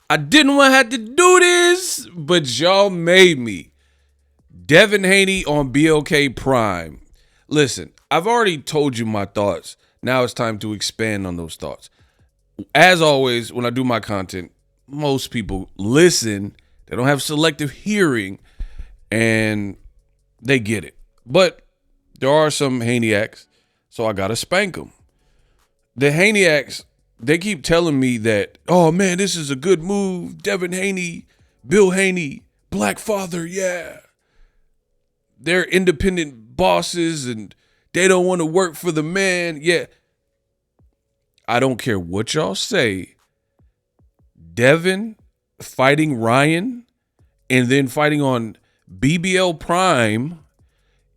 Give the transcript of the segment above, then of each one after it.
I didn't want to have to do this, but y'all made me. Devin Haney on BLK Prime. Listen, I've already told you my thoughts. Now it's time to expand on those thoughts. As always, when I do my content, most people listen. They don't have selective hearing, and they get it. But there are some Haneyacks, so I got to spank them. The Haneyacks, they keep telling me that, oh, man, this is a good move. Devin Haney, Bill Haney, black father, yeah. They're independent bosses, and they don't want to work for the man. Yeah. I don't care what y'all say. Devin fighting Ryan and then fighting on BBL Prime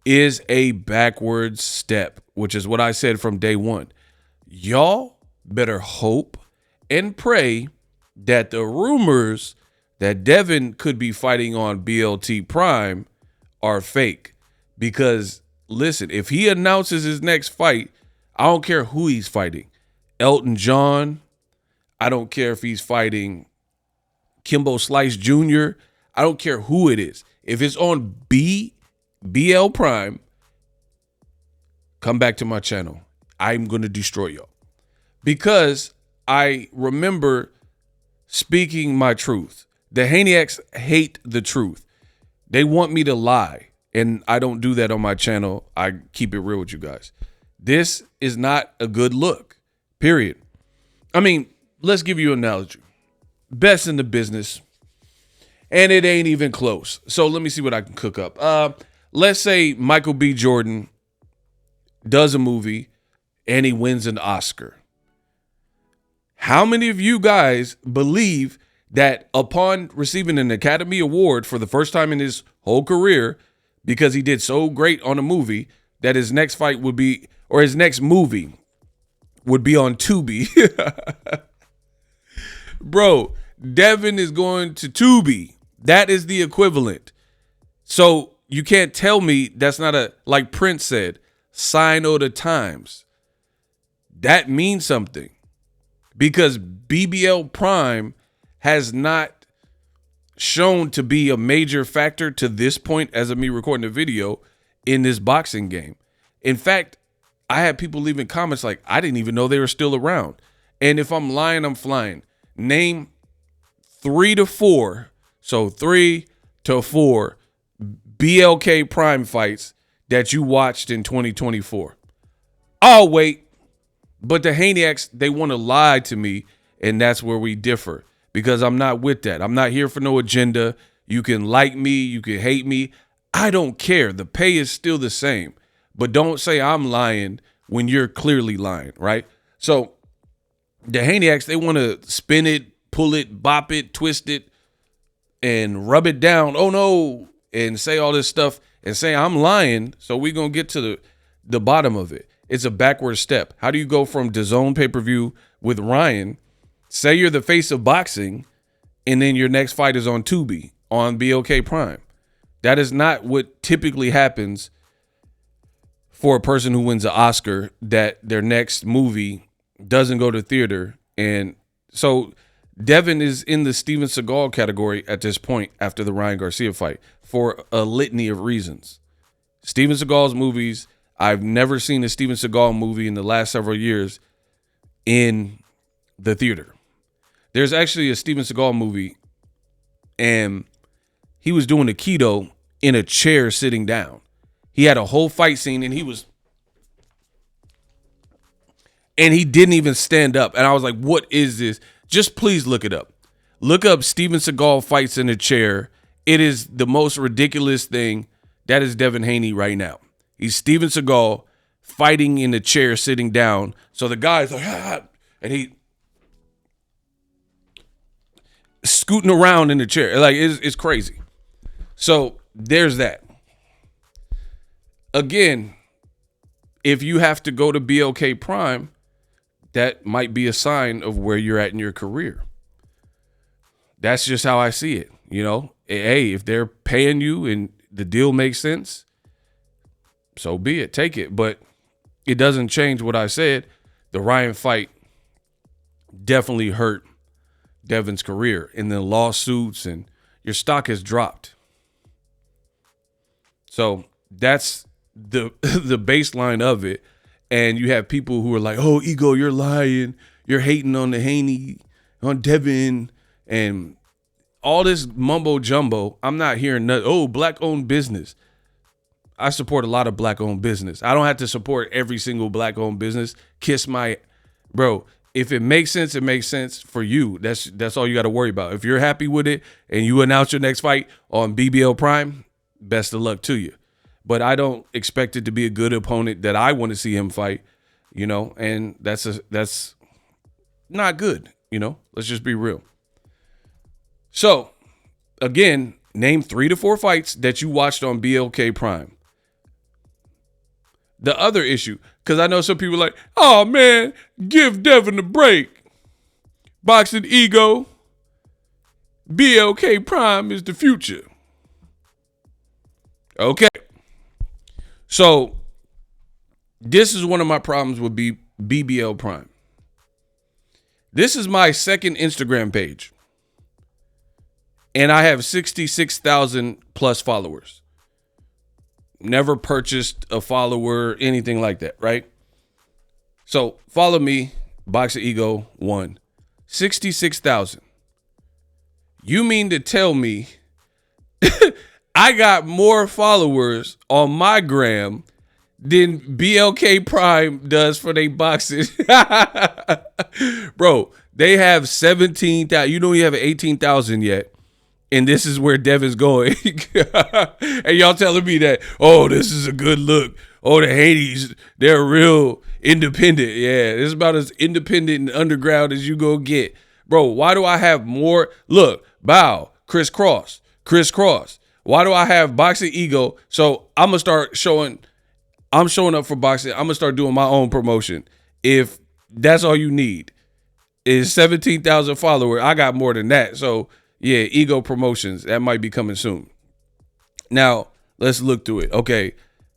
is a backwards step, which is what I said from day one. Y'all better hope and pray that the rumors that Devin could be fighting on BLT Prime are fake. Because, listen, if he announces his next fight, I don't care who he's fighting. Elton John. I don't care if he's fighting Kimbo Slice Jr. I don't care who it is. If it's on BL Prime, come back to my channel. I'm going to destroy y'all. Because I remember speaking my truth. The Haneyacks hate the truth. They want me to lie. And I don't do that on my channel. I keep it real with you guys. This is not a good look. Period. I mean, let's give you an analogy. Best in the business. And it ain't even close. So let me see what I can cook up. Let's say Michael B. Jordan does a movie and he wins an Oscar. How many of you guys believe that upon receiving an Academy Award for the first time in his whole career, because he did so great on a movie, that his next fight would be, or his next movie would be on Tubi? Bro, Devin is going to Tubi. That is the equivalent. So you can't tell me that's not a, like Prince said, sign of the times. That means something. Because BBL Prime has not shown to be a major factor to this point as of me recording the video in this boxing game. In fact, I had people leaving comments like, I didn't even know they were still around. And if I'm lying, I'm flying. Name 3 to 4. So 3 to 4 BLK Prime fights that you watched in 2024. I'll wait. But the Haneyacks, they want to lie to me, and that's where we differ. Because I'm not with that. I'm not here for no agenda. You can like me. You can hate me. I don't care. The pay is still the same. But don't say I'm lying when you're clearly lying, right? So the Haneyacks, they want to spin it, pull it, bop it, twist it, and rub it down. Oh, no. And say all this stuff and say I'm lying. So we're going to get to the bottom of it. It's a backward step. How do you go from DAZN pay-per-view with Ryan, say you're the face of boxing, and then your next fight is on Tubi, on BLK Prime? That is not what typically happens for a person who wins an Oscar, that their next movie doesn't go to theater. And so Devin is in the Steven Seagal category at this point after the Ryan Garcia fight for a litany of reasons. Steven Seagal's movies, I've never seen a Steven Seagal movie in the last several years in the theater. There's actually a Steven Seagal movie, and he was doing a keto in a chair sitting down. He had a whole fight scene, and he didn't even stand up. And I was like, what is this? Just please look it up. Look up Steven Seagal fights in a chair. It is the most ridiculous thing. That is Devin Haney right now. He's Steven Seagal fighting in a chair sitting down. So the guy's like, and he scooting around in the chair. Like, it's crazy. So there's that. Again, if you have to go to BLK Prime, that might be a sign of where you're at in your career. That's just how I see it. You know, hey, if they're paying you and the deal makes sense, so be it. Take it. But it doesn't change what I said. The Ryan fight definitely hurt Devin's career, and then lawsuits, and your stock has dropped. So that's the the baseline of it. And you have people who are like, oh, Ego, you're lying. You're hating on the Haney, on Devin, and all this mumbo jumbo. I'm not hearing nothing. Oh, black-owned business. I support a lot of black-owned business. I don't have to support every single black-owned business. Kiss my, bro. If it makes sense, it makes sense for you. That's all you got to worry about. If you're happy with it and you announce your next fight on BBL Prime, best of luck to you. But I don't expect it to be a good opponent that I want to see him fight, and that's not good, Let's just be real. So, again, name 3 to 4 fights that you watched on BLK Prime. The other issue, because I know some people are like, oh, man, give Devin a break. Boxing Ego, BLK Prime is the future. Okay. So, this is one of my problems with BBL Prime. This is my second Instagram page. And I have 66,000 plus followers. Never purchased a follower, anything like that, right? So, follow me, Boxer Ego 1. 66,000. You mean to tell me I got more followers on my gram than BLK Prime does for their boxing? Bro, they have 17,000. You don't even have 18,000 yet. And this is where Devin's going. And y'all telling me that, oh, this is a good look. Oh, the Haneys, they're real independent. Yeah, it's about as independent and underground as you go get. Bro, why do I have more? Look, Bow, Chris Cross. Why do I have Boxing Ego? So I'm going to start showing, I'm showing up for boxing. I'm going to start doing my own promotion. If that's all you need is 17,000 followers, I got more than that. So yeah, Ego Promotions, that might be coming soon. Now, let's look through it. Okay,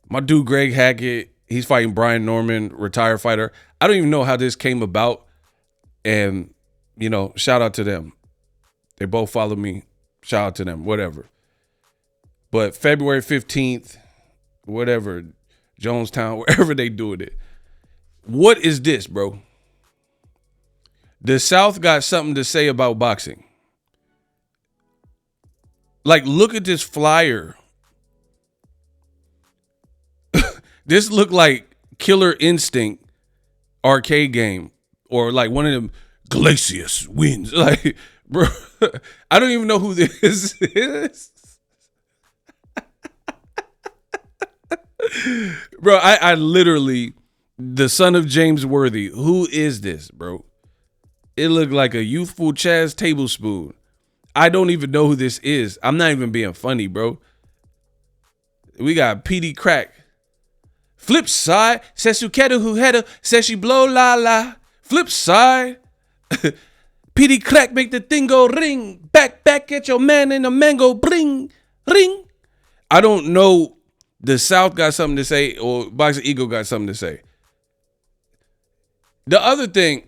my dude Greg Hackett, he's fighting Brian Norman, retired fighter. I don't even know how this came about. And, shout out to them. They both follow me. Shout out to them, whatever. But February 15th, whatever, Jonestown, wherever they doing it. What is this, bro? The South got something to say about boxing. Like, look at this flyer. This looked like Killer Instinct arcade game, or like one of them Glacius wins. Like, bro, I don't even know who this is. Bro, I literally, the son of James Worthy. Who is this, bro? It looked like a youthful Chaz Tablespoon. I don't even know who this is. I'm not even being funny, bro. We got PD Crack. Flip side, says you kettle who header, says she blow la la. Flip side. PD Crack make the thing go ring. Back at your man in the mango bring. Ring. I don't know. The South got something to say, or Boxer Ego got something to say. The other thing,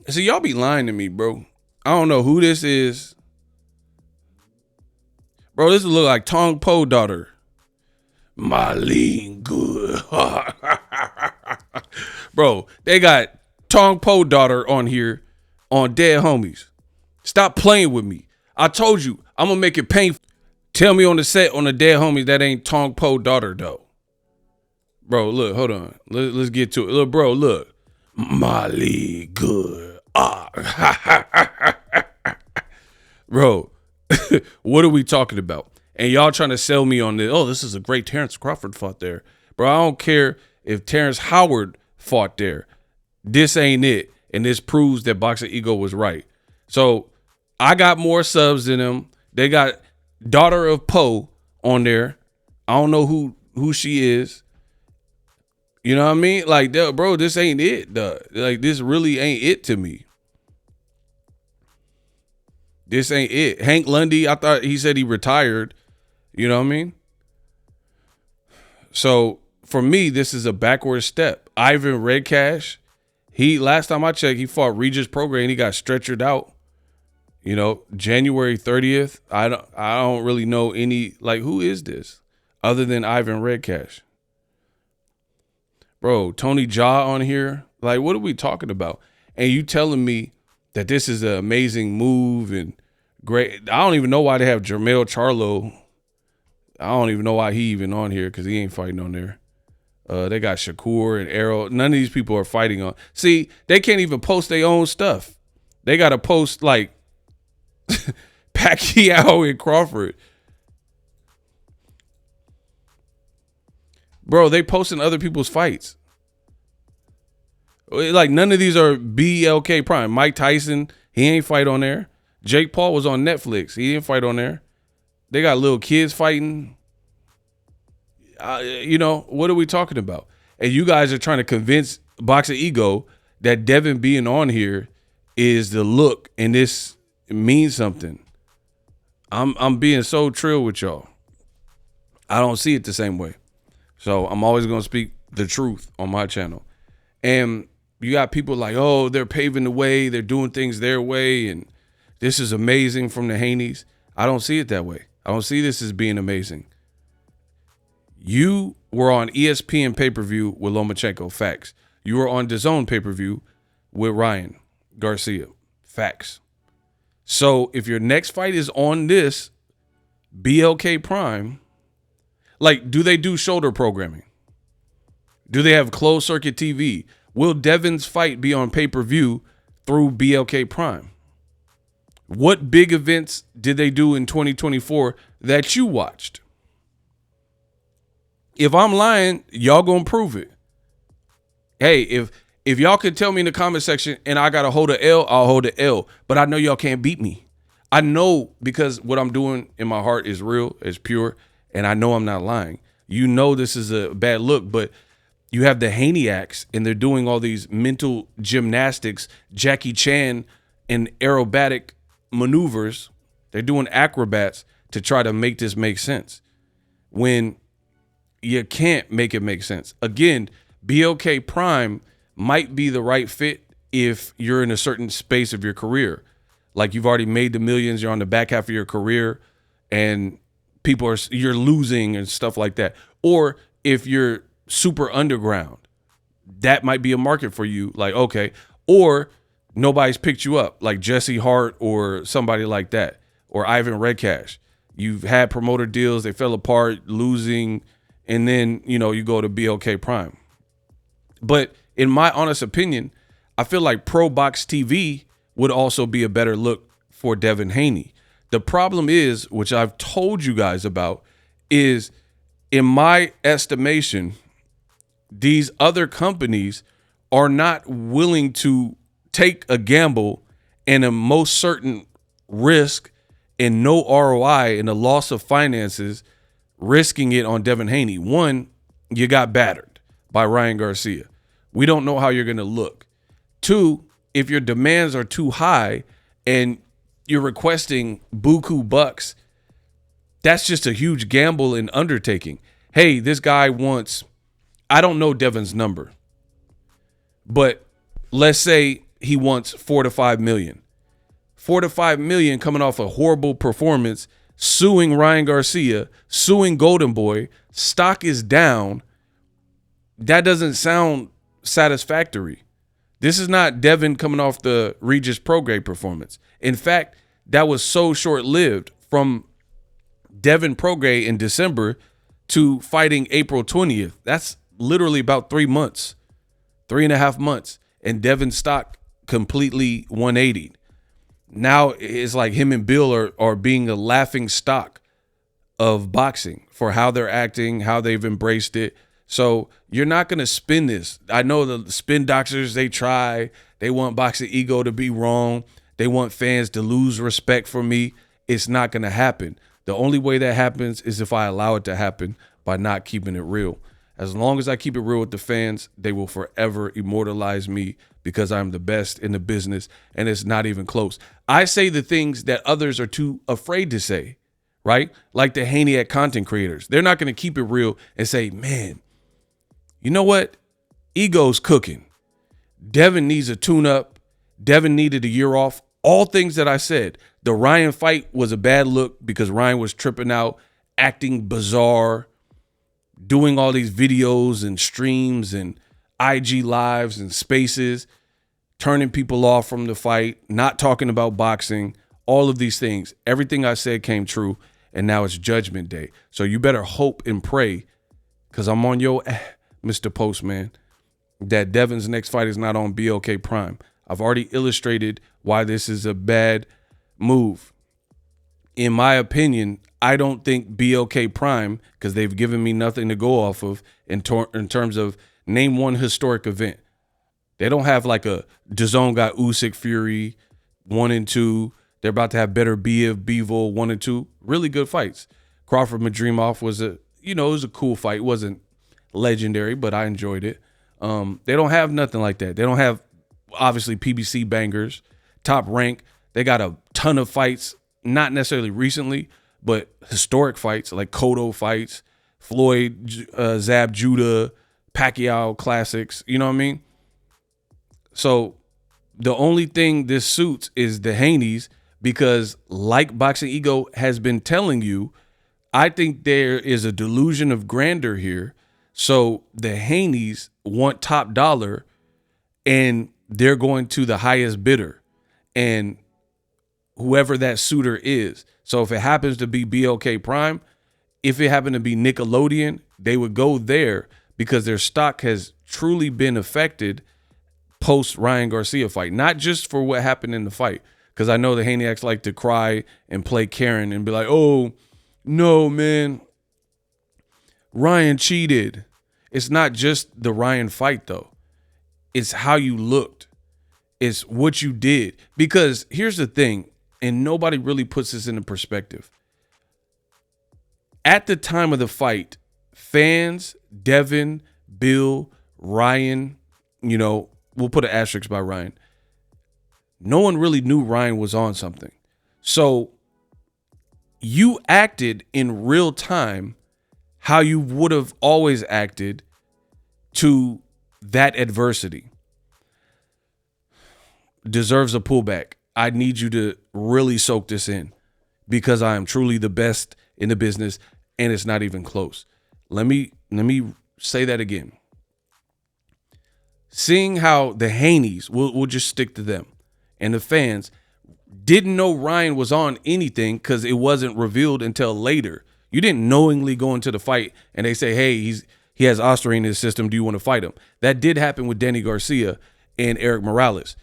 so y'all be lying to me, bro. I don't know who this is. Bro, this look like Tong Po daughter. Marlene good. Bro, they got Tong Po daughter on here on Dead Homies. Stop playing with me. I told you, I'm going to make it painful. Tell me on the set on the Dead Homies that ain't Tong Po daughter, though. Bro, look, hold on. Let's get to it. Look, bro, look. Molly good. Bro, what are we talking about? And y'all trying to sell me on this. Oh, this is a great Terrence Crawford fought there. Bro, I don't care if Terrence Howard fought there. This ain't it. And this proves that Boxer Ego was right. So I got more subs than him. They got Daughter of Poe on there. I don't know who she is. You know what I mean? Like, bro, this ain't it. Like, this really ain't it to me. This ain't it. Hank Lundy, I thought he said he retired. You know what I mean? So, for me, this is a backward step. Ivan Redcash, last time I checked, he fought Regis Prograis and he got stretchered out. You know, January 30th. I don't really know any, like, who is this other than Ivan Redcash? Bro, Tony Jaa on here. Like, what are we talking about? And you telling me that this is an amazing move and great. I don't even know why they have Jermell Charlo. I don't even know why he even on here because he ain't fighting on there. They got Shakur and Arrow. None of these people are fighting on. See, they can't even post their own stuff. They got to post like Pacquiao and Crawford. Bro, they posting other people's fights. Like, none of these are BLK Prime. Mike Tyson, he ain't fight on there. Jake Paul was on Netflix. He didn't fight on there. They got little kids fighting. You know, what are we talking about? And you guys are trying to convince Boxer Ego that Devin being on here is the look and this means something. I'm being so trill with y'all. I don't see it the same way. So I'm always going to speak the truth on my channel. And you got people like, oh, they're paving the way. They're doing things their way. And this is amazing from the Haneys. I don't see it that way. I don't see this as being amazing. You were on ESPN pay-per-view with Lomachenko. Facts. You were on DAZN pay-per-view with Ryan Garcia. Facts. So if your next fight is on this BLK Prime, like, do they do shoulder programming? Do they have closed circuit TV? Will Devin's fight be on pay-per-view through BLK Prime? What big events did they do in 2024 that you watched? If I'm lying, y'all gonna prove it. Hey, if y'all could tell me in the comment section and I gotta hold a L, I'll hold a L. But I know y'all can't beat me. I know, because what I'm doing in my heart is real, is pure, and I know I'm not lying. You know this is a bad look, but you have the Haneyacks, and they're doing all these mental gymnastics, Jackie Chan and aerobatic maneuvers. They're doing acrobats to try to make this make sense, when you can't make it make sense. Again, BLK Prime might be the right fit if you're in a certain space of your career. Like, you've already made the millions, you're on the back half of your career, and you're losing and stuff like that. Or if you're super underground, that might be a market for you. Like, okay. Or nobody's picked you up, like Jesse Hart or somebody like that, or Ivan Redcash. You've had promoter deals, they fell apart, losing, and then, you know, you go to BLK Prime. But in my honest opinion, I feel like Pro Box TV would also be a better look for Devin Haney. The problem is, which I've told you guys about, is, in my estimation, these other companies are not willing to take a gamble and a most certain risk and no ROI and a loss of finances, risking it on Devin Haney. One, you got battered by Ryan Garcia. We don't know how you're going to look. Two, if your demands are too high and you're requesting buku bucks, that's just a huge gamble and undertaking. Hey, this guy wants, I don't know Devin's number, but let's say he wants 4 to 5 million. 4 to 5 million coming off a horrible performance, suing Ryan Garcia, suing Golden Boy, stock is down. That doesn't sound satisfactory. This is not Devin coming off the Regis Prograde performance. In fact, that was so short-lived, from Devin Prograde in December to fighting April 20th. That's literally about 3 months, 3.5 months. And Devin's stock completely 180. Now it's like him and Bill are being a laughing stock of boxing for how they're acting, how they've embraced it. So you're not going to spin this. I know the spin doctors, they try. They want Boxer Ego to be wrong. They want fans to lose respect for me. It's not going to happen. The only way that happens is if I allow it to happen by not keeping it real. As long as I keep it real with the fans, they will forever immortalize me because I'm the best in the business, and it's not even close. I say the things that others are too afraid to say, right? Like the Haneyat content creators. They're not going to keep it real and say, man, you know what? Ego's cooking. Devin needs a tune-up. Devin needed a year off. All things that I said. The Ryan fight was a bad look because Ryan was tripping out, acting bizarre, doing all these videos and streams and IG lives and spaces, turning people off from the fight, not talking about boxing, all of these things. Everything I said came true, and now it's Judgment Day. So you better hope and pray, because I'm on your Mr. Postman, that Devin's next fight is not on BLK Prime. I've already illustrated why this is a bad move. In my opinion, I don't think BLK Prime, because they've given me nothing to go off of in terms of name one historic event. They don't have like a DAZN got Usyk Fury 1 and 2. They're about to have better Bivol 1 and 2. Really good fights. Crawford Madrimov was it was a cool fight. It wasn't legendary, but I enjoyed it. They don't have nothing like that. They don't have, obviously, PBC bangers, top rank. They got a ton of fights, not necessarily recently, but historic fights like Cotto fights, Floyd, Zab Judah, Pacquiao classics. You know what I mean? So the only thing this suits is the Haneys, because like Boxing Ego has been telling you, I think there is a delusion of grandeur here. So the Haneys want top dollar, and they're going to the highest bidder, and whoever that suitor is. So if it happens to be BLK Prime, if it happened to be Nickelodeon, they would go there because their stock has truly been affected post Ryan Garcia fight, not just for what happened in the fight. Because I know the Haneyacks like to cry and play Karen and be like, oh, no, man, Ryan cheated. It's not just the Ryan fight, though. It's how you looked. It's what you did. Because here's the thing, and nobody really puts this into perspective. At the time of the fight, fans, Devin, Bill, Ryan, we'll put an asterisk by Ryan. No one really knew Ryan was on something. So you acted in real time how you would have always acted to that adversity. Deserves a pullback. I need you to really soak this in, because I am truly the best in the business, and it's not even close. Let me say that again. Seeing how the Haneys, we'll just stick to them, and the fans didn't know Ryan was on anything because it wasn't revealed until later. You didn't knowingly go into the fight and they say, hey, he has Osterine in his system. Do you want to fight him? That did happen with Danny Garcia and Eric Morales.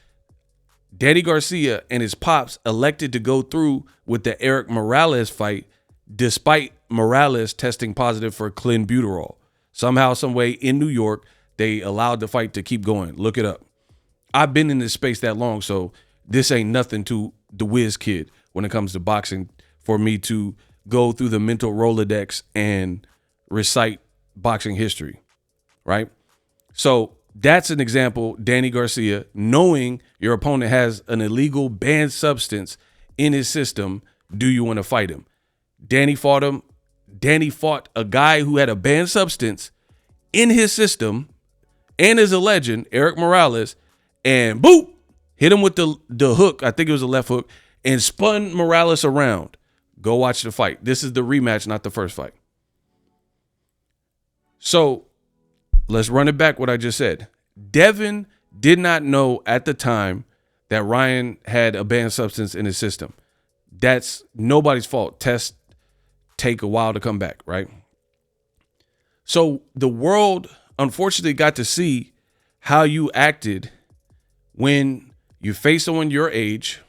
Danny Garcia and his pops elected to go through with the Eric Morales fight despite Morales testing positive for clenbuterol. Somehow, some way in New York, they allowed the fight to keep going. Look it up. I've been in this space that long, so this ain't nothing to the whiz kid when it comes to boxing for me to go through the mental Rolodex and recite boxing history, right? So that's an example, Danny Garcia, knowing your opponent has an illegal banned substance in his system, do you want to fight him? Danny fought him. Danny fought a guy who had a banned substance in his system and is a legend, Eric Morales, and boop, hit him with the hook, I think it was a left hook, and spun Morales around. Go watch the fight. This is the rematch, not the first fight. So let's run it back what I just said. Devin did not know at the time that Ryan had a banned substance in his system. That's nobody's fault. Tests take a while to come back, right? So the world, unfortunately, got to see how you acted when you face someone your age,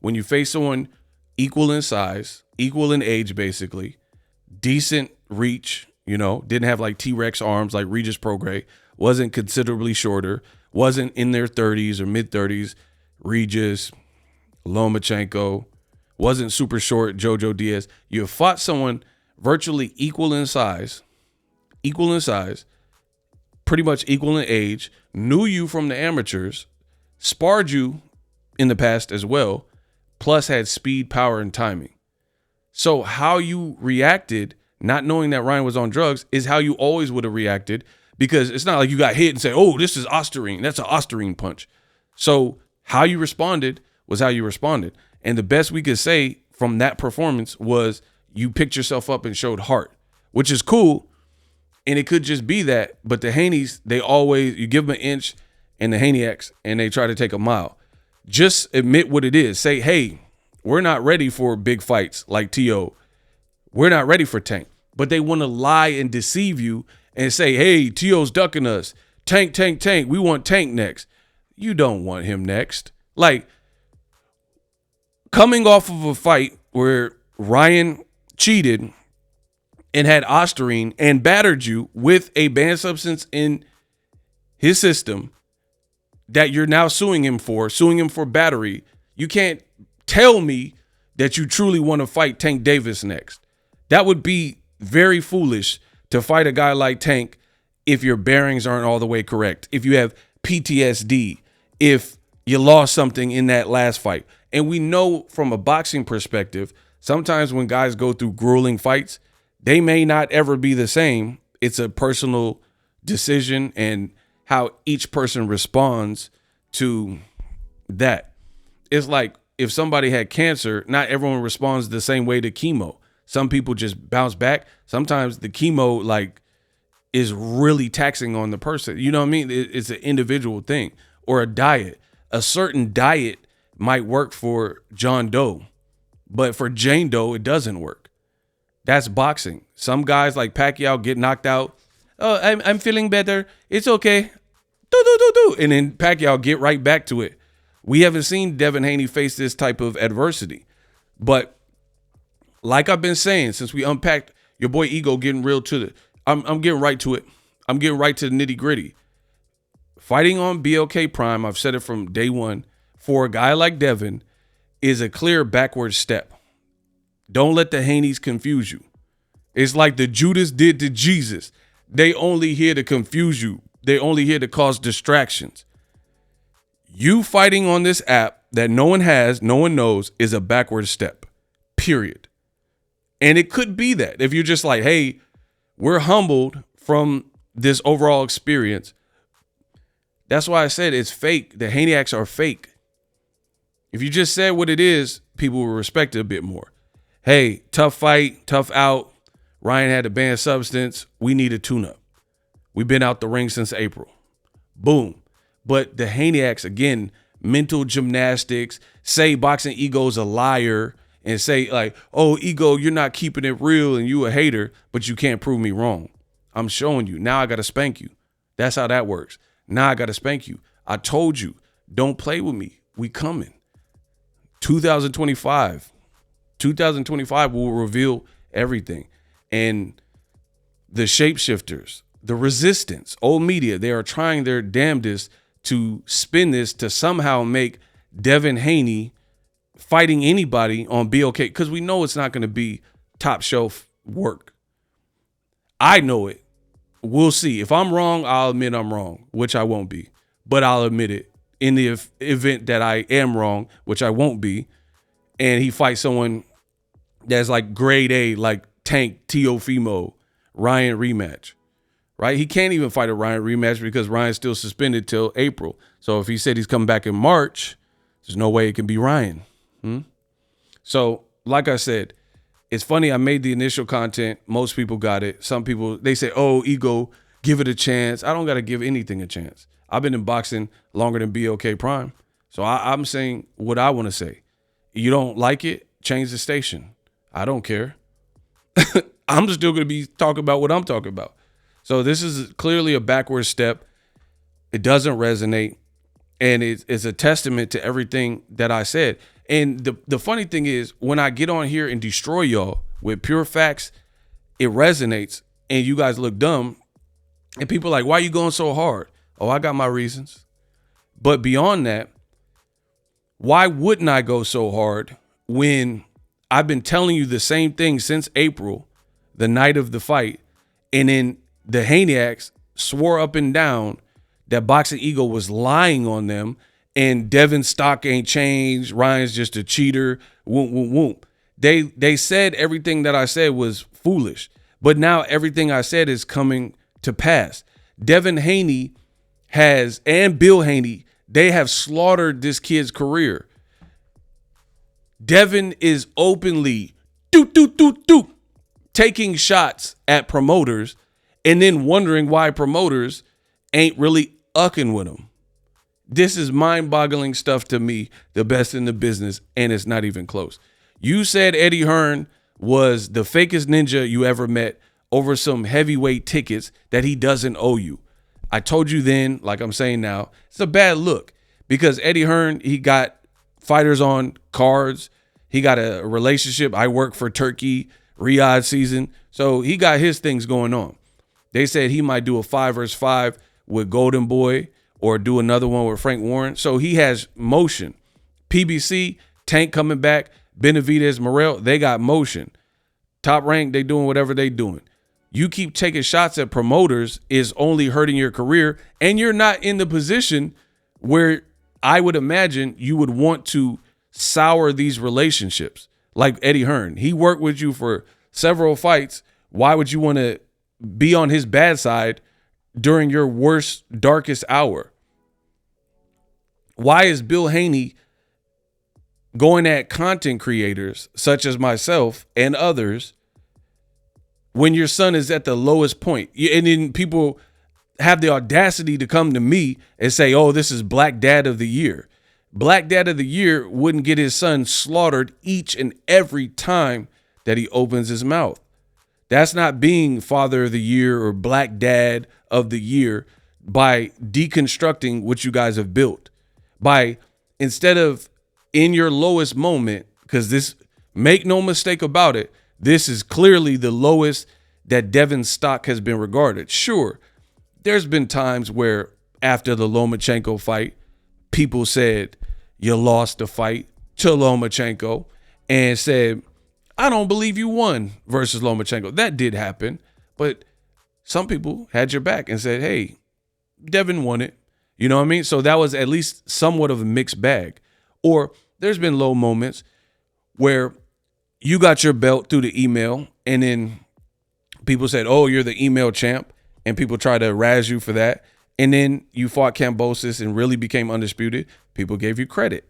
when you face someone equal in size, equal in age, basically, decent reach, didn't have like T-Rex arms like Regis Prograis, wasn't considerably shorter, wasn't in their 30s or mid-30s, Regis, Lomachenko, wasn't super short, Jojo Diaz. You fought someone virtually equal in size, pretty much equal in age, knew you from the amateurs, sparred you in the past as well, plus had speed, power, and timing. So how you reacted, not knowing that Ryan was on drugs, is how you always would have reacted, because it's not like you got hit and say, oh, this is Osterine. That's an Osterine punch. So how you responded was how you responded. And the best we could say from that performance was you picked yourself up and showed heart, which is cool. And it could just be that. But the Haneys, you give them an inch, and the Haneyacks, and they try to take a mile. Just admit what it is. Say, hey, we're not ready for big fights like T.O. We're not ready for Tank. But they want to lie and deceive you and say, hey, T.O.'s ducking us. Tank. We want Tank next. You don't want him next. Like, coming off of a fight where Ryan cheated and had Osterine and battered you with a banned substance in his system that you're now suing him for battery. You can't tell me that you truly want to fight Tank Davis next. That would be very foolish to fight a guy like Tank if your bearings aren't all the way correct, if you have PTSD, if you lost something in that last fight. And we know from a boxing perspective, sometimes when guys go through grueling fights, they may not ever be the same. It's a personal decision and how each person responds to that. It's like if somebody had cancer, not everyone responds the same way to chemo. Some people just bounce back. Sometimes the chemo is really taxing on the person. You know what I mean? It's an individual thing. Or a diet. A certain diet might work for John Doe, but for Jane Doe, it doesn't work. That's boxing. Some guys like Pacquiao get knocked out. Oh, I'm feeling better. It's okay. Do. And then Pacquiao get right back to it. We haven't seen Devin Haney face this type of adversity. But like I've been saying, since we unpacked your boy Ego getting real to it, I'm getting right to it. I'm getting right to the nitty gritty. Fighting on BLK Prime, I've said it from day one, for a guy like Devin is a clear backward step. Don't let the Haneys confuse you. It's like the Judas did to Jesus. They only here to confuse you. They only here to cause distractions. You fighting on this app that no one has, no one knows, is a backward step, period. And it could be that if you're just like, hey, we're humbled from this overall experience. That's why I said it's fake. The Haneyacks are fake. If you just said what it is, people will respect it a bit more. Hey, tough fight, tough out. Ryan had a banned substance. We need a tune-up. We've been out the ring since April. Boom. But the Haneyacks, again, mental gymnastics, say Boxing Ego's a liar and say like, oh, Ego, you're not keeping it real and you a hater, but you can't prove me wrong. I'm showing you. Now I got to spank you. That's how that works. Now I got to spank you. I told you, don't play with me. We coming. 2025 will reveal everything. And the shapeshifters, the resistance, old media, they are trying their damnedest to spin this to somehow make Devin Haney fighting anybody on BLK, because we know it's not going to be top shelf work. I know it. We'll see. If I'm wrong, I'll admit I'm wrong, which I won't be. But I'll admit it in the event that I am wrong, which I won't be, and he fights someone that's like grade A, like Tank, Teofimo, Ryan rematch, right? He can't even fight a Ryan rematch because Ryan's still suspended till April. So if he said he's coming back in March, there's no way it can be Ryan. So like I said, it's funny. I made the initial content. Most people got it. Some people, they say, oh, Ego, give it a chance. I don't got to give anything a chance. I've been in boxing longer than BLK Prime. So I'm saying what I want to say. You don't like it? Change the station. I don't care. I'm still going to be talking about what I'm talking about. So this is clearly a backward step. It doesn't resonate. And it's a testament to everything that I said. And the funny thing is, when I get on here and destroy y'all with pure facts, it resonates and you guys look dumb. And people are like, why are you going so hard? Oh, I got my reasons. But beyond that, why wouldn't I go so hard when I've been telling you the same thing since April, the night of the fight, and then the Haneyacks swore up and down that Boxing Ego was lying on them and Devin's stock ain't changed. Ryan's just a cheater. Whoop. They said everything that I said was foolish, but now everything I said is coming to pass. Devin Haney and Bill Haney, they have slaughtered this kid's career. Devin is openly doot, doot, doot, doot, taking shots at promoters and then wondering why promoters ain't really ucking with him. This is mind-boggling stuff to me, the best in the business, and it's not even close. You said Eddie Hearn was the fakest ninja you ever met over some heavyweight tickets that he doesn't owe you. I told you then, like I'm saying now, it's a bad look because Eddie Hearn, he got fighters on cards. He got a relationship. I work for Turkey, Riyadh season. So he got his things going on. They said he might do a 5 versus 5 with Golden Boy or do another one with Frank Warren. So he has motion. PBC, Tank coming back, Benavidez, Morrell, they got motion. Top Rank, they doing whatever they doing. You keep taking shots at promoters is only hurting your career, and you're not in the position where I would imagine you would want to sour these relationships. Like Eddie Hearn, he worked with you for several fights. Why would you want to be on his bad side during your worst, darkest hour? Why is Bill Haney going at content creators such as myself and others when your son is at the lowest point? And then people have the audacity to come to me and say, oh, this is Black Dad of the Year. Black Dad of the Year wouldn't get his son slaughtered each and every time that he opens his mouth. That's not being Father of the Year or Black Dad of the Year by deconstructing what you guys have built. By, instead of in your lowest moment, because this, make no mistake about it, this is clearly the lowest that Devin's stock has been regarded. Sure, there's been times where after the Lomachenko fight, people said, you lost the fight to Lomachenko and said, I don't believe you won versus Lomachenko. That did happen, but some people had your back and said, hey, Devin won it. You know what I mean? So that was at least somewhat of a mixed bag. Or there's been low moments where you got your belt through the email and then people said, oh, you're the email champ, and people try to razz you for that. And then you fought Kambosos and really became undisputed. People gave you credit,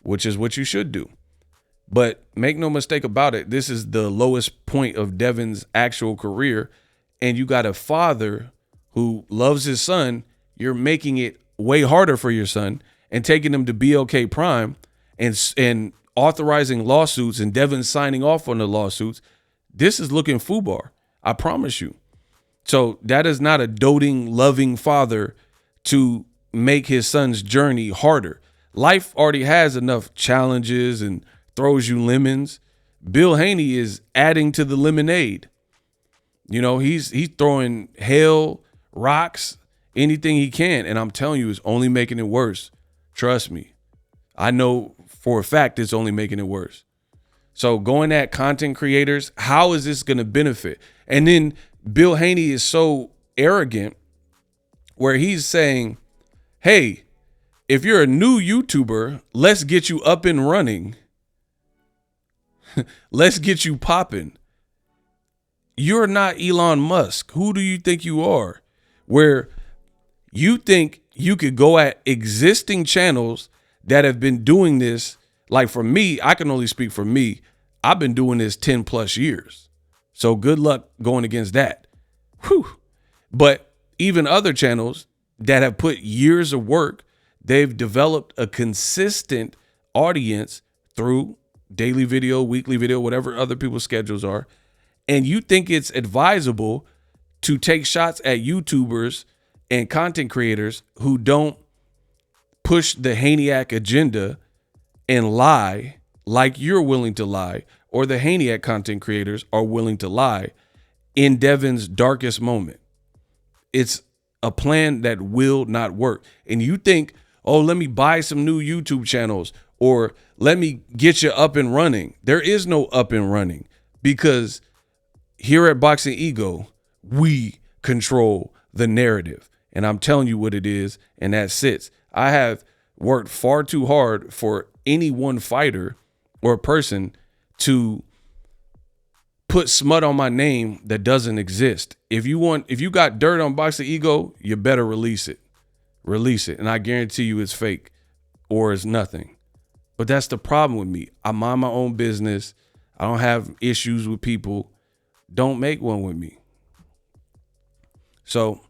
which is what you should do. But make no mistake about it, this is the lowest point of Devin's actual career. And you got a father who loves his son. You're making it way harder for your son and taking him to BLK Prime and authorizing lawsuits and Devin signing off on the lawsuits. This is looking FUBAR. I promise you. So that is not a doting, loving father to make his son's journey harder. Life already has enough challenges and throws you lemons. Bill Haney is adding to the lemonade. You know, he's throwing hell, rocks, anything he can. And I'm telling you, it's only making it worse. Trust me. I know for a fact it's only making it worse. So going at content creators, how is this going to benefit? And then Bill Haney is so arrogant where he's saying, hey, if you're a new YouTuber, let's get you up and running. Let's get you popping. You're not Elon Musk. Who do you think you are? Where you think you could go at existing channels that have been doing this. Like for me, I can only speak for me. I've been doing this 10 plus years. So good luck going against that. Whew. But even other channels that have put years of work, they've developed a consistent audience through daily video, weekly video, whatever other people's schedules are. And you think it's advisable to take shots at YouTubers and content creators who don't push the Haneyak agenda and lie like you're willing to lie, or the Haneyak content creators are willing to lie in Devin's darkest moment. It's a plan that will not work. And you think, oh, let me buy some new YouTube channels or let me get you up and running. There is no up and running because here at Boxing Ego, we control the narrative. And I'm telling you what it is, and that sits. I have worked far too hard for any one fighter or person to put smut on my name that doesn't exist. If you got dirt on Boxing Ego, you better release it. Release it. And I guarantee you it's fake or it's nothing. But that's the problem with me. I mind my own business. I don't have issues with people. Don't make one with me. So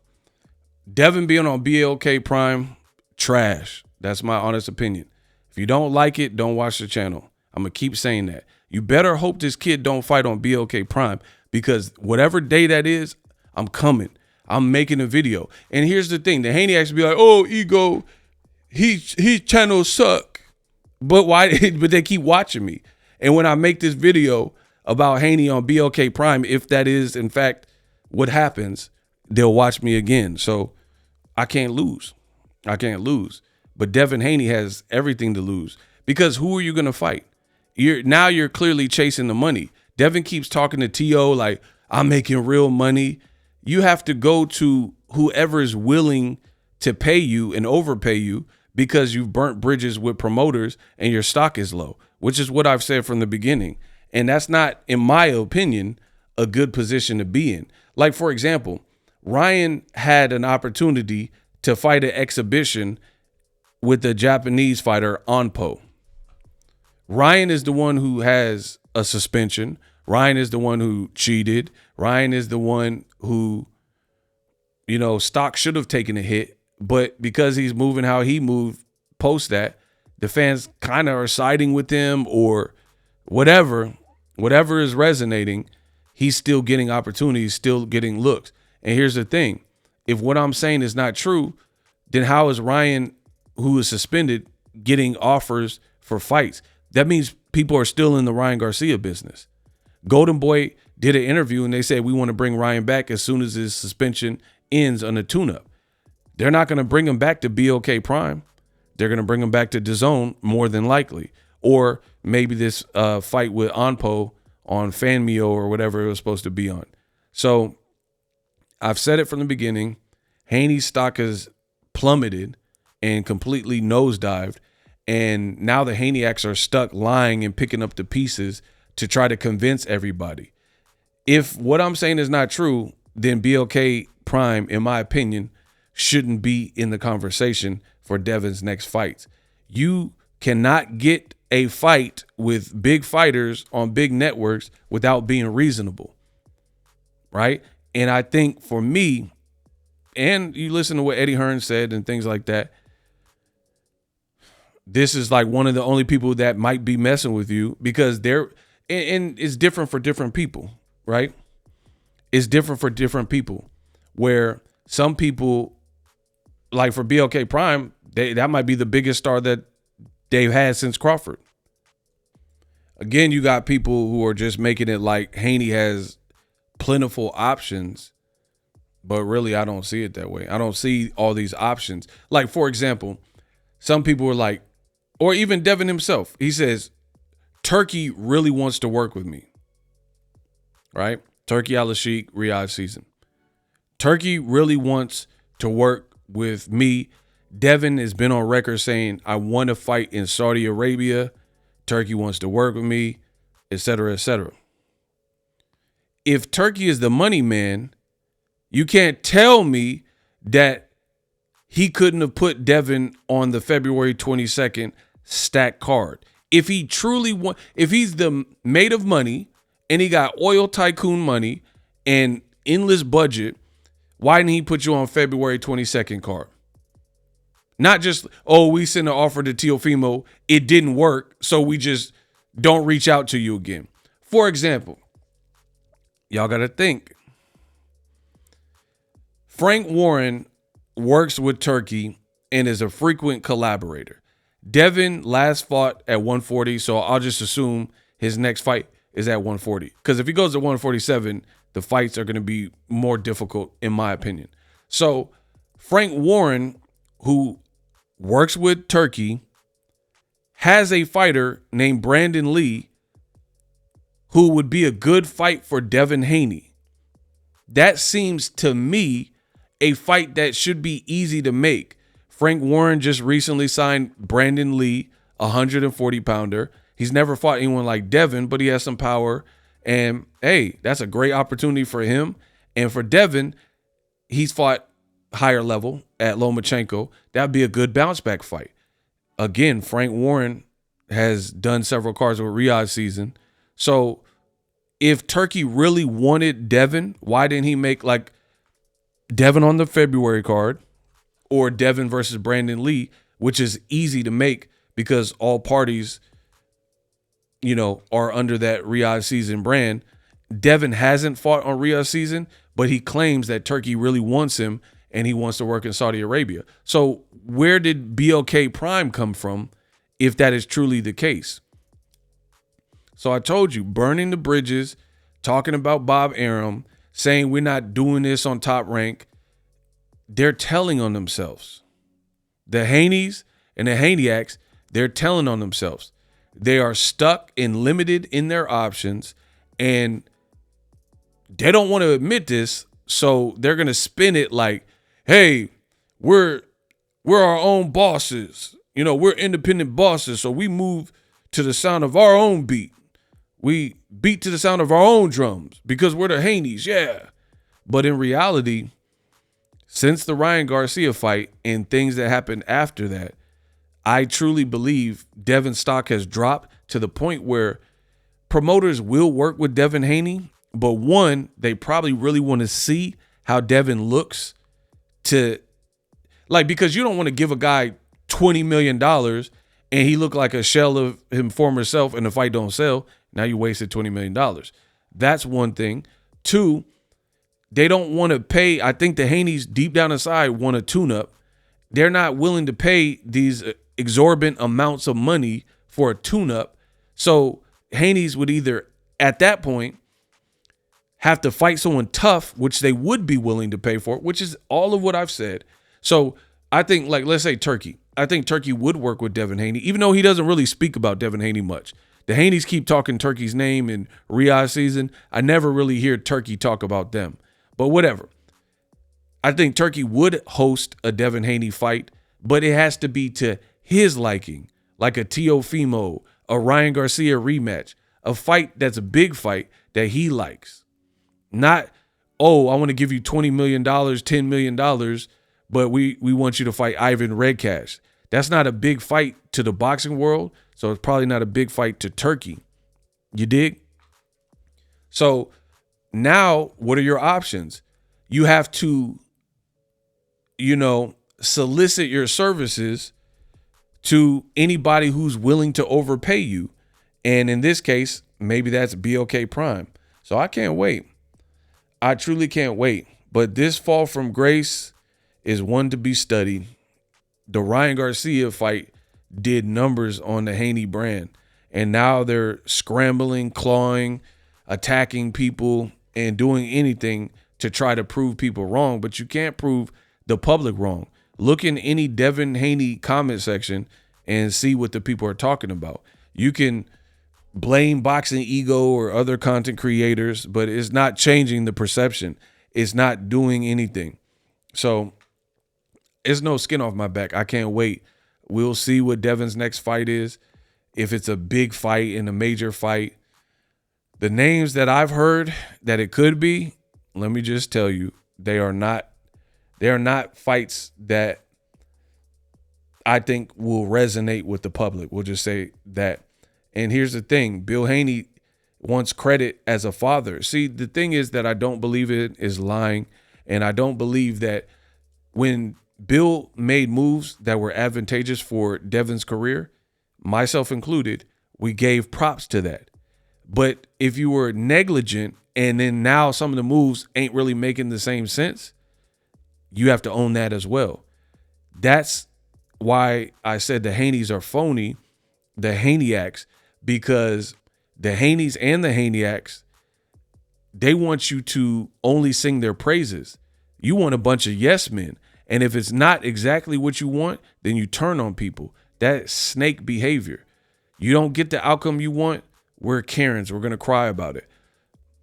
Devin being on BLK Prime, trash. That's my honest opinion. If you don't like it, don't watch the channel. I'm going to keep saying that. You better hope this kid don't fight on BLK Prime, because whatever day that is, I'm coming. I'm making a video. And here's the thing. The Haney actually be like, oh, Ego, his channel suck. But why? But they keep watching me. And when I make this video about Haney on BLK Prime, if that is, in fact, what happens, they'll watch me again. So I can't lose. I can't lose. But Devin Haney has everything to lose, because who are you going to fight? You're clearly chasing the money. Devin keeps talking to T.O. like, I'm making real money. You have to go to whoever is willing to pay you and overpay you, because you've burnt bridges with promoters and your stock is low, which is what I've said from the beginning. And that's not, in my opinion, a good position to be in. Like, for example, Ryan had an opportunity to fight an exhibition with the Japanese fighter Onpo. Ryan is the one who has a suspension. Ryan is the one who cheated. Ryan is the one who, stock should have taken a hit. But because he's moving how he moved post that, the fans kind of are siding with him, or whatever is resonating, he's still getting opportunities, still getting looks. And here's the thing. If what I'm saying is not true, then how is Ryan, who is suspended, getting offers for fights? That means people are still in the Ryan Garcia business. Golden Boy did an interview and they said, we want to bring Ryan back as soon as his suspension ends on a tune-up. They're not going to bring him back to BLK Prime. They're going to bring him back to DAZN more than likely. Or maybe this fight with Onpo on Fanmio or whatever it was supposed to be on. So I've said it from the beginning. Haney's stock has plummeted and completely nosedived. And now the Haneyacks are stuck lying and picking up the pieces to try to convince everybody. If what I'm saying is not true, then BLK Prime, in my opinion, shouldn't be in the conversation for Devin's next fights. You cannot get a fight with big fighters on big networks without being reasonable, right? And I think for me, and you listen to what Eddie Hearn said and things like that, this is like one of the only people that might be messing with you, because they're, and it's different for different people, right? It's different for different people, where some people, like for BLK Prime, that might be the biggest star that they've had since Crawford. Again, you got people who are just making it like Haney has plentiful options, but really I don't see it that way. I don't see all these options. Like, for example, some people are like, or even Devin himself, he says, Turkey really wants to work with me, right? Turkey Al-Sheikh, Riyadh season. Turkey really wants to work with me. Devin has been on record saying, I want to fight in Saudi Arabia. Turkey wants to work with me, et cetera, et cetera. If Turkey is the money man, you can't tell me that he couldn't have put Devin on the February 22nd stack card. If he truly if he's the made of money and he got oil tycoon money and endless budget, why didn't he put you on February 22nd card? Not just, oh, we sent an offer to Teofimo, it didn't work, so we just don't reach out to you again. For example, y'all got to think. Frank Warren works with Turkey and is a frequent collaborator. Devin last fought at 140, so I'll just assume his next fight is at 140. Because if he goes to 147, the fights are going to be more difficult, in my opinion. So Frank Warren, who works with Turkey, has a fighter named Brandon Lee who would be a good fight for Devin Haney. That seems to me a fight that should be easy to make. Frank Warren just recently signed Brandon Lee, a 140-pounder. He's never fought anyone like Devin, but he has some power. And, hey, that's a great opportunity for him. And for Devin, he's fought higher level at Lomachenko. That'd be a good bounce-back fight. Again, Frank Warren has done several cards with Riyadh season. So if Turkey really wanted Devin, why didn't he make like Devin on the February card or Devin versus Brandon Lee, which is easy to make because all parties, are under that Riyadh season brand. Devin hasn't fought on Riyadh season, but he claims that Turkey really wants him and he wants to work in Saudi Arabia. So where did BLK Prime come from if that is truly the case? So I told you, burning the bridges, talking about Bob Arum, saying we're not doing this on Top Rank. They're telling on themselves. The Haneys and the Haneyacks, they're telling on themselves. They are stuck and limited in their options, and they don't want to admit this, so they're going to spin it like, hey, we're our own bosses. We're independent bosses, so we move to the sound of our own beat. We beat to the sound of our own drums because we're the Haneys, yeah. But in reality, since the Ryan Garcia fight and things that happened after that, I truly believe Devin's stock has dropped to the point where promoters will work with Devin Haney, but one, they probably really want to see how Devin looks because you don't want to give a guy $20 million and he looked like a shell of him former self and the fight don't sell. Now you wasted $20 million. That's one thing. Two, they don't want to pay. I think the Haneys deep down inside want a tune-up. They're not willing to pay these exorbitant amounts of money for a tune-up. So Haneys would either, at that point, have to fight someone tough, which they would be willing to pay for, which is all of what I've said. So I think, let's say Turkey. I think Turkey would work with Devin Haney, even though he doesn't really speak about Devin Haney much. The Haneys keep talking Turkey's name in Riyadh season. I never really hear Turkey talk about them. But whatever. I think Turkey would host a Devin Haney fight, but it has to be to his liking, like a Teofimo, a Ryan Garcia rematch, a fight that's a big fight that he likes. Not, I want to give you $20 million, $10 million, but we want you to fight Ivan Redcash. That's not a big fight to the boxing world, so it's probably not a big fight to Turkey. You dig? So now what are your options? You have to, solicit your services to anybody who's willing to overpay you. And in this case, maybe that's BLK Prime. So I can't wait. I truly can't wait. But this fall from grace is one to be studied. The Ryan Garcia fight did numbers on the Haney brand. And now they're scrambling, clawing, attacking people, and doing anything to try to prove people wrong. But you can't prove the public wrong. Look in any Devin Haney comment section and see what the people are talking about. You can blame Boxing Ego or other content creators, but it's not changing the perception. It's not doing anything. So it's no skin off my back. I can't wait. We'll see what Devin's next fight is. If it's a big fight and a major fight. The names that I've heard that it could be, let me just tell you, they are not fights that I think will resonate with the public. We'll just say that. And here's the thing. Bill Haney wants credit as a father. See, the thing is that I don't believe it is lying. And I don't believe that when Bill made moves that were advantageous for Devin's career, myself included, we gave props to that. But if you were negligent and then now some of the moves ain't really making the same sense, you have to own that as well. That's why I said the Haneys are phony, the Haneyacks, because the Haneys and the Haneyacks, they want you to only sing their praises. You want a bunch of yes men. And if it's not exactly what you want, then you turn on people. That's snake behavior. You don't get the outcome you want, we're Karens. We're going to cry about it.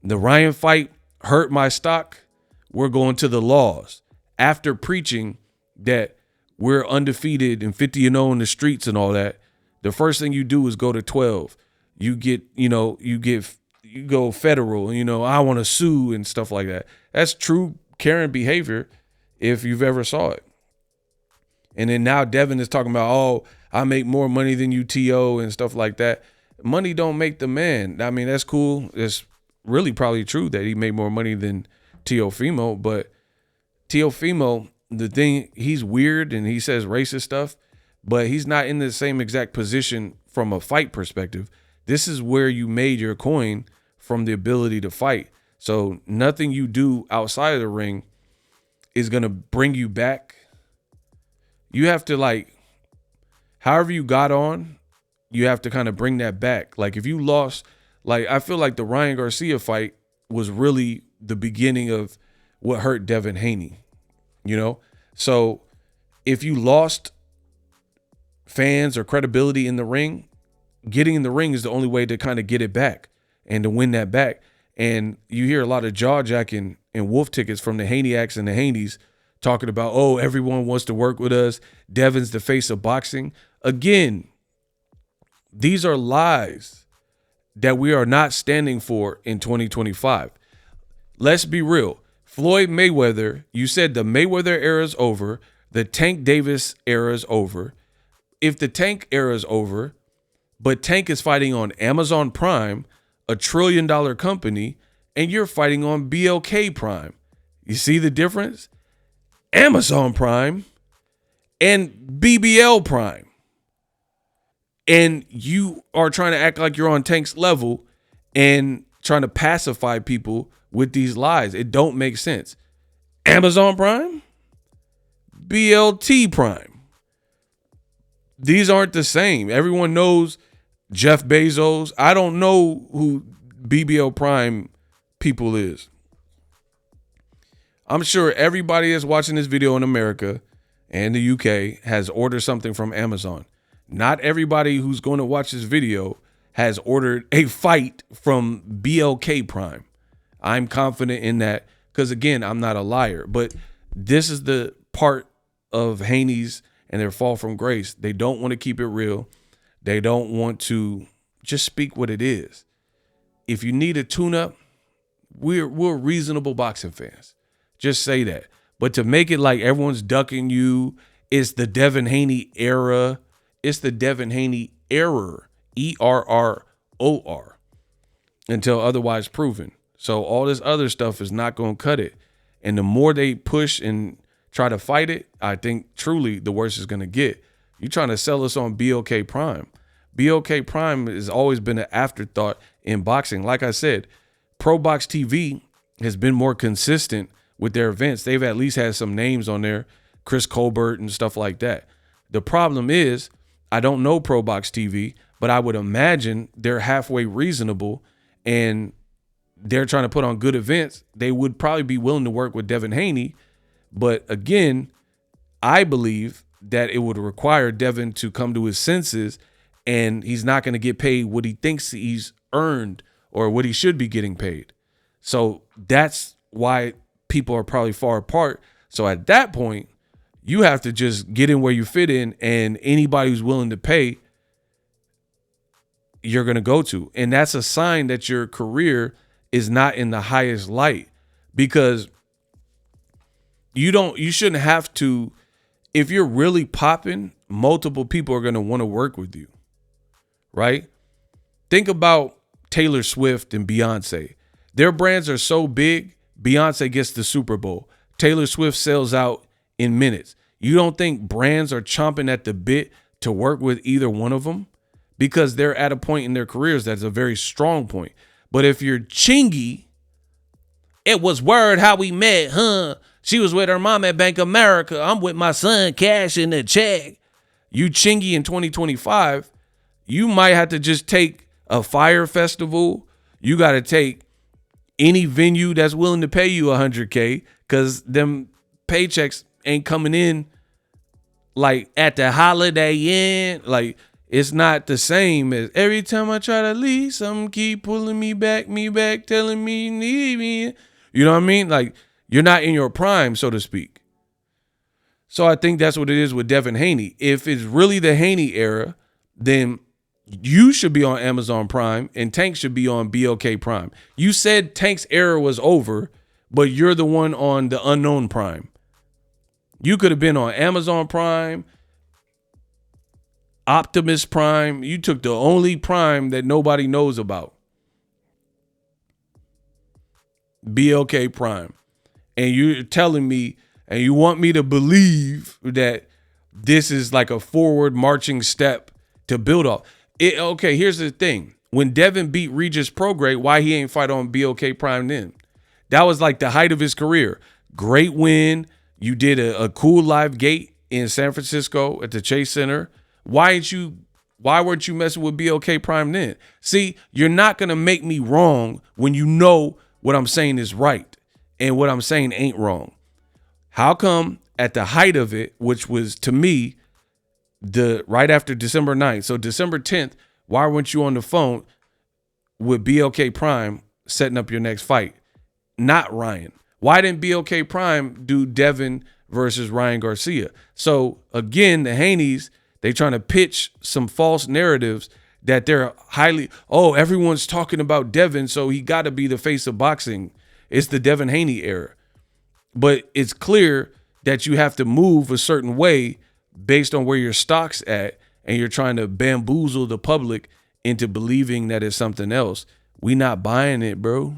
The Ryan fight hurt my stock. We're going to the laws. After preaching that we're undefeated and 50-0 in the streets and all that, the first thing you do is go to 12. You go federal, I want to sue and stuff like that. That's true Karen behavior if you've ever saw it. And then now Devin is talking about, I make more money than you, T.O., and stuff like that. Money don't make the man. I mean, that's cool. It's really probably true that he made more money than Teofimo, but Teofimo, the thing, he's weird and he says racist stuff, but he's not in the same exact position from a fight perspective. This is where you made your coin from the ability to fight. So nothing you do outside of the ring is going to bring you back. You have to, like, however you got on, you have to kind of bring that back. Like if you lost, like I feel like the Ryan Garcia fight was really the beginning of what hurt Devin Haney, you know? So if you lost fans or credibility in the ring, getting in the ring is the only way to kind of get it back and to win that back. And you hear a lot of jaw jacking and wolf tickets from the Haneyacks and the Haneys talking about, oh, everyone wants to work with us. Devin's the face of boxing. Again, these are lies that we are not standing for in 2025. Let's be real. Floyd Mayweather, you said the Mayweather era is over. The Tank Davis era is over. If the Tank era is over, but Tank is fighting on Amazon Prime, $1 trillion company, and you're fighting on BLK Prime. You see the difference? Amazon Prime and BBL Prime. And you are trying to act like you're on Tank's level and trying to pacify people with these lies. It don't make sense. Amazon Prime, BLT Prime. These aren't the same. Everyone knows Jeff Bezos. I don't know who BBL Prime people is. I'm sure everybody that's watching this video in America and the UK has ordered something from Amazon. Not everybody who's going to watch this video has ordered a fight from BLK Prime. I'm confident in that because, again, I'm not a liar. But this is the part of Haney's and their fall from grace. They don't want to keep it real. They don't want to just speak what it is. If you need a tune-up, we're reasonable boxing fans. Just say that. But to make it like everyone's ducking you, it's the Devin Haney era. It's the Devin Haney error, ERROR, until otherwise proven. So all this other stuff is not going to cut it. And the more they push and try to fight it, I think truly the worse it's going to get. You're trying to sell us on BLK Prime. BLK Prime has always been an afterthought in boxing. Like I said, Pro Box TV has been more consistent with their events. They've at least had some names on there, Chris Colbert and stuff like that. The problem is, I don't know Pro Box TV, but I would imagine they're halfway reasonable and they're trying to put on good events. They would probably be willing to work with Devin Haney. But again, I believe that it would require Devin to come to his senses, and he's not going to get paid what he thinks he's earned or what he should be getting paid. So that's why people are probably far apart. So at that point, you have to just get in where you fit in, and anybody who's willing to pay, you're going to go to. And that's a sign that your career is not in the highest light, because you shouldn't have to. If you're really popping, multiple people are going to want to work with you, right? Think about Taylor Swift and Beyonce. Their brands are so big, Beyonce gets the Super Bowl. Taylor Swift sells out in minutes. You don't think brands are chomping at the bit to work with either one of them? Because they're at a point in their careers that's a very strong point. But if you're Chingy, it was word how we met, huh? She was with her mom at Bank of America. I'm with my son cashing the check. You Chingy in 2025, you might have to just take a fire festival. You got to take any venue that's willing to pay you $100K, because them paychecks ain't coming in like at the Holiday Inn. Like, it's not the same as every time I try to leave, something keep pulling me back, telling me you need me. You know what I mean? Like, you're not in your prime, so to speak. So I think that's what it is with Devin Haney. If it's really the Haney era, then you should be on Amazon Prime and Tank should be on BLK Prime. You said Tank's era was over, but you're the one on the unknown Prime. You could have been on Amazon Prime. Optimus Prime. You took the only Prime that nobody knows about. BLK Prime. And you're telling me, and you want me to believe that this is like a forward marching step to build off. Okay, here's the thing. When Devin beat Regis Prograis, why he ain't fight on BLK Prime then? That was like the height of his career. Great win. You did a cool live gate in San Francisco at the Chase Center. Why weren't you messing with BLK Prime then? See, you're not going to make me wrong when you know what I'm saying is right and what I'm saying ain't wrong. How come at the height of it, which was to me right after December 9th, so December 10th, why weren't you on the phone with BLK Prime setting up your next fight? Not Ryan. Why didn't BLK Prime do Devin versus Ryan Garcia? So again, the Haneys, they trying to pitch some false narratives that they're everyone's talking about Devin, so he got to be the face of boxing. It's the Devin Haney era. But it's clear that you have to move a certain way based on where your stock's at, and you're trying to bamboozle the public into believing that it's something else. We not buying it, bro.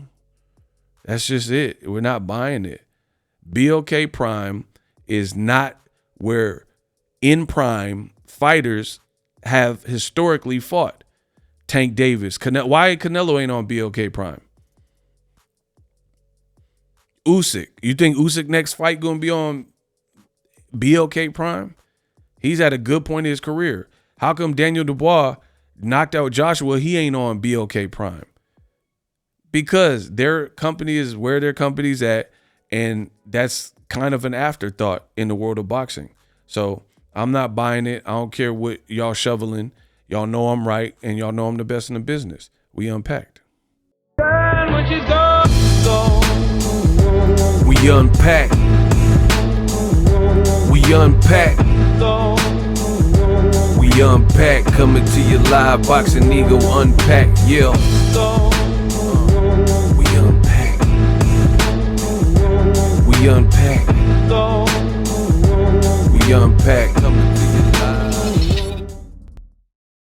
That's just it. We're not buying it. BLK Prime is not where in prime fighters have historically fought. Tank Davis. Why Canelo ain't on BLK Prime? Usyk. You think Usyk next fight going to be on BLK Prime? He's at a good point in his career. How come Daniel Dubois knocked out Joshua? He ain't on BLK Prime. Because their company is where their company's at, and that's kind of an afterthought in the world of boxing. So I'm not buying it. I don't care what y'all shoveling. Y'all know I'm right, and y'all know I'm the best in the business. We unpacked. We unpack. We unpack. We unpack. Coming to you live, Boxing Eagle Unpack. Yeah. We unpack. We unpack. We unpack. Coming to